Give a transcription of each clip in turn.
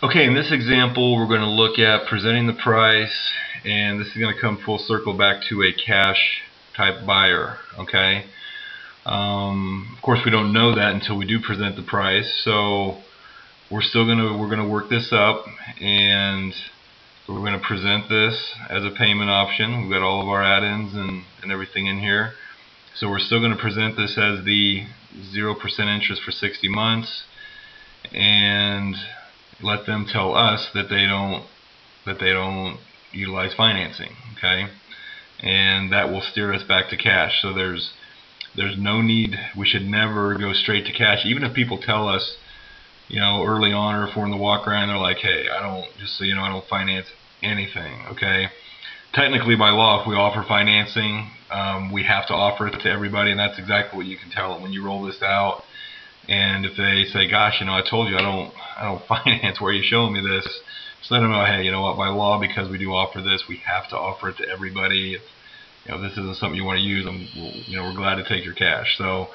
Okay, in this example, we're going to look at presenting the price, and this is going to come full circle back to a cash type buyer. Okay. Of course, we don't know that until we do present the price, so we're gonna work this up, and we're going to present this as a payment option. We've got all of our add-ins and everything in here, so we're still going to present this as the 0% interest for 60 months, and let them tell us that they don't utilize financing. Okay, and that will steer us back to cash. So there's no need. We should never go straight to cash, even if people tell us, early on, or if we're in the walk around, they're like, hey, I don't, just so you know, I don't finance anything. Okay, technically by law, if we offer financing, we have to offer it to everybody, and that's exactly what you can tell them when you roll this out. And if they say, gosh, I told you I don't finance, where are you showing me this? Just let them know, hey, you know what, by law, because we do offer this, we have to offer it to everybody. If this isn't something you want to use, we're glad to take your cash. So,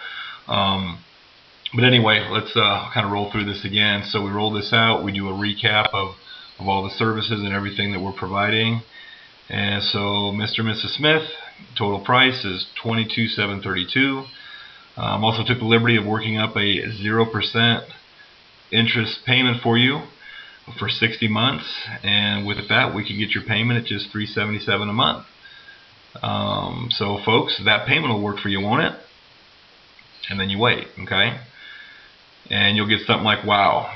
but anyway, let's kind of roll through this again. So we roll this out, we do a recap of all the services and everything that we're providing. And so Mr. and Mrs. Smith, total price is $22,732. Also took the liberty of working up a 0% interest payment for you for 60 months, and with that we can get your payment at just $377 a month. So folks, that payment will work for you, won't it? And then you wait, okay? And you'll get something like, wow,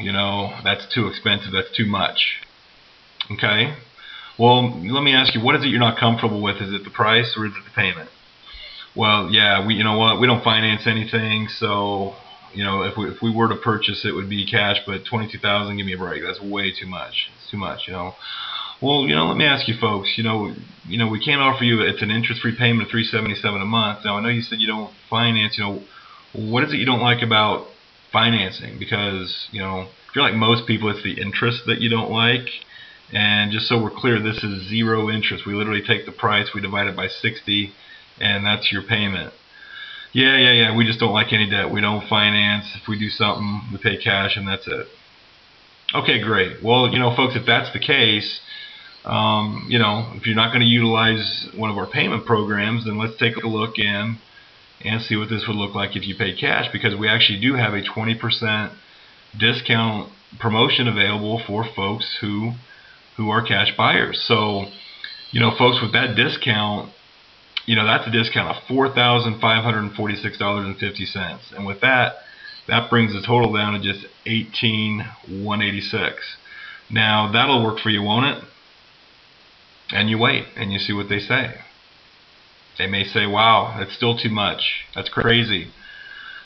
that's too expensive, that's too much. Okay? Well, let me ask you, what is it you're not comfortable with? Is it the price or is it the payment? Well, yeah, we don't finance anything, so if we were to purchase, it would be cash. But $22,000, give me a break. That's way too much. It's too much, Well, let me ask you, folks. We can't offer you. It's an interest-free payment of $377 a month. Now, I know you said you don't finance. What is it you don't like about financing? Because if you're like most people, it's the interest that you don't like. And just so we're clear, this is zero interest. We literally take the price, we divide it by 60. And that's your payment. Yeah. We just don't like any debt. We don't finance. If we do something, we pay cash, and that's it. Okay, great. Well, folks, if that's the case, if you're not going to utilize one of our payment programs, then let's take a look in and see what this would look like if you paid cash, because we actually do have a 20% discount promotion available for folks who are cash buyers. So, folks, with that discount, that's a discount of $4,546.50, and with that brings the total down to just $18,186. Now that'll work for you, won't it? And you wait and you see what they say. They may say, wow, that's still too much. That's crazy.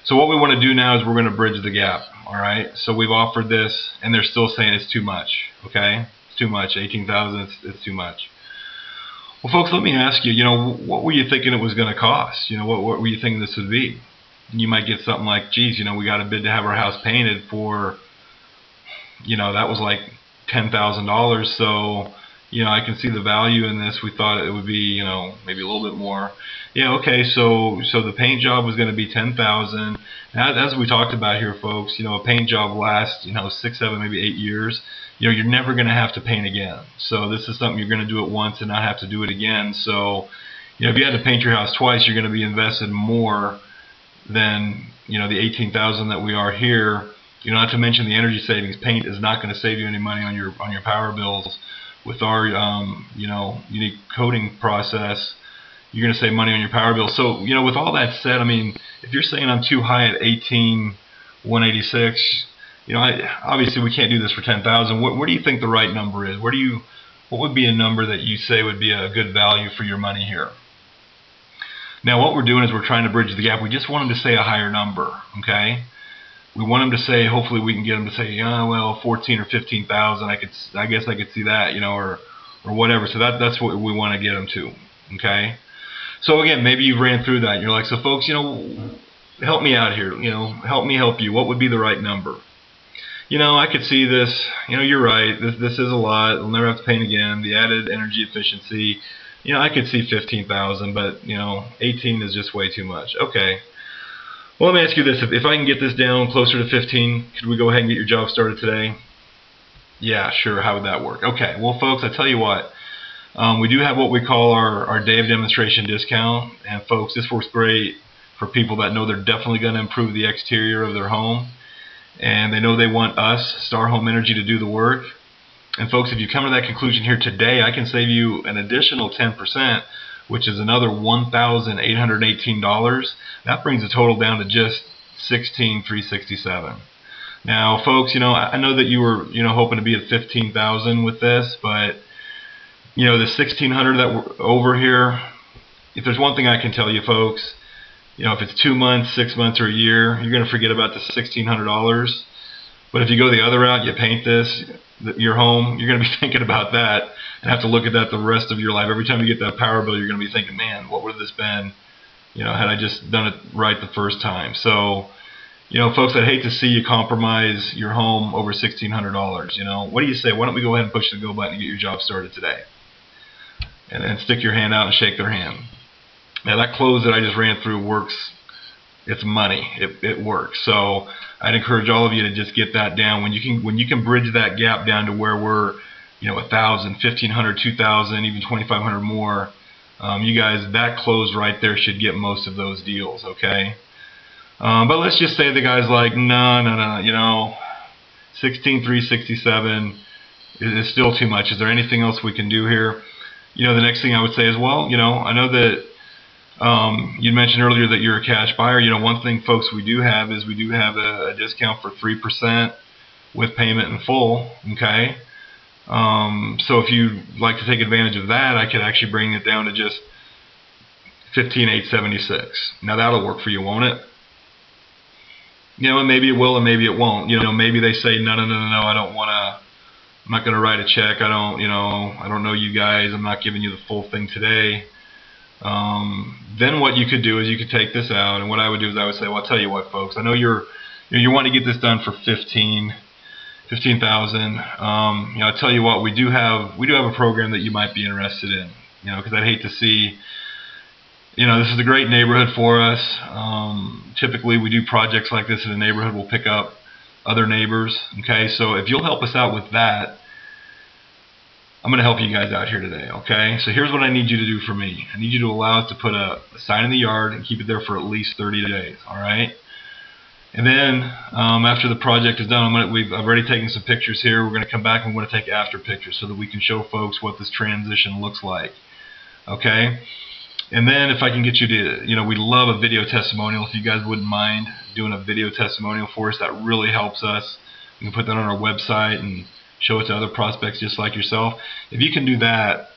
So what we want to do now is we're going to bridge the gap. All right. So we've offered this, and they're still saying it's too much. Okay, it's too much. 18,000. It's too much. Well, folks, let me ask you, what were you thinking it was going to cost? What were you thinking this would be? You might get something like, geez, we got a bid to have our house painted for, that was like $10,000. So, I can see the value in this. We thought it would be, maybe a little bit more. Yeah, okay, so the paint job was going to be $10,000. As we talked about here, folks, a paint job lasts, 6, 7, maybe 8 years. You're never going to have to paint again. So this is something you're going to do it once and not have to do it again. So, if you had to paint your house twice, you're going to be invested more than, the $18,000 that we are here. Not to mention the energy savings. Paint is not going to save you any money on your power bills. With our, unique coating process, you're going to save money on your power bill. So, with all that said, if you're saying I'm too high at $18,186, obviously we can't do this for $10,000. Where do you think the right number is? What would be a number that you say would be a good value for your money here? Now, what we're doing is we're trying to bridge the gap. We just want them to say a higher number, okay? We want them to say, hopefully we can get them to say, well, 14 or 15,000. I guess I could see that, or whatever. So that's what we want to get them to, okay? So again, maybe you ran through that and you're like, so folks, help me out here. Help me help you. What would be the right number? I could see this. You're right. This is a lot. We'll never have to paint again. The added energy efficiency. I could see 15,000, but 18 is just way too much. Okay. Well, let me ask you this: if I can get this down closer to 15, could we go ahead and get your job started today? Yeah, sure. How would that work? Okay, well, folks, I tell you what. We do have what we call our day of demonstration discount, and folks, this works great for people that know they're definitely going to improve the exterior of their home, and they know they want us, Star Home Energy, to do the work. And folks, if you come to that conclusion here today, I can save you an additional 10%, which is another $1,818. That brings the total down to just $16,367. Now, folks, I know that you were, hoping to be at $15,000 with this, but the $1,600 that we're over here, if there's one thing I can tell you, folks, if it's 2 months, 6 months, or a year, you're going to forget about the $1,600. But if you go the other route, you paint your home, you're going to be thinking about that and have to look at that the rest of your life. Every time you get that power bill, you're going to be thinking, man, what would have this been, had I just done it right the first time. So, folks, I'd hate to see you compromise your home over $1,600. What do you say? Why don't we go ahead and push the go button and get your job started today? And then stick your hand out and shake their hand. Now, that close that I just ran through works. It's money. It works. So I'd encourage all of you to just get that down. When you can bridge that gap down to where we're, 1,000, 1,500, 2,000, even 2,500 more, you guys, that close right there should get most of those deals. Okay. But let's just say the guy's like, no, 16,367 is still too much. Is there anything else we can do here? The next thing I would say is, well, I know that you mentioned earlier that you're a cash buyer. One thing, folks, we do have is we do have a discount for 3% with payment in full. Okay. So if you'd like to take advantage of that, I could actually bring it down to just $15,876. Now that'll work for you, won't it? And maybe it will and maybe it won't. Maybe they say, no, I don't want to. I'm not going to write a check. I don't know you guys. I'm not giving you the full thing today. Then what you could do is you could take this out, and what I would do is I would say, well, I'll tell you what, folks. I know you want to get this done for $15,000. I'll tell you what, we do have a program that you might be interested in. Because I'd hate to see. This is a great neighborhood for us. Typically, we do projects like this in a neighborhood. We'll pick up other neighbors. Okay, so if you'll help us out with that, I'm going to help you guys out here today. Okay, so here's what I need you to do for me. I need you to allow us to put a sign in the yard and keep it there for at least 30 days. All right, and then after the project is done, I've already taken some pictures here. We're going to come back and we're going to take after pictures so that we can show folks what this transition looks like. Okay. And then if I can get you to, we'd love a video testimonial. If you guys wouldn't mind doing a video testimonial for us, that really helps us. We can put that on our website and show it to other prospects just like yourself. If you can do that,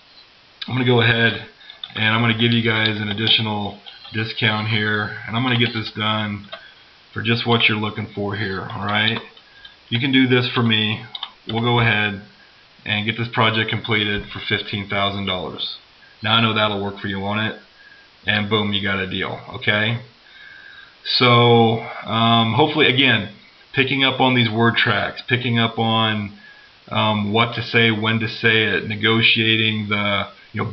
I'm going to go ahead and I'm going to give you guys an additional discount here. And I'm going to get this done for just what you're looking for here. All right. You can do this for me. We'll go ahead and get this project completed for $15,000. Now I know that'll work for you, won't it? And boom, you got a deal. Okay. So hopefully, again, picking up on these word tracks, picking up on what to say, when to say it, negotiating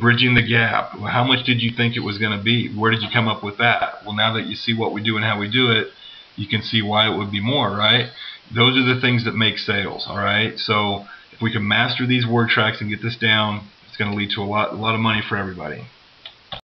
bridging the gap. How much did you think it was going to be? Where did you come up with that? Well, now that you see what we do and how we do it, you can see why it would be more, right? Those are the things that make sales. All right. So if we can master these word tracks and get this down, it's going to lead to a lot of money for everybody.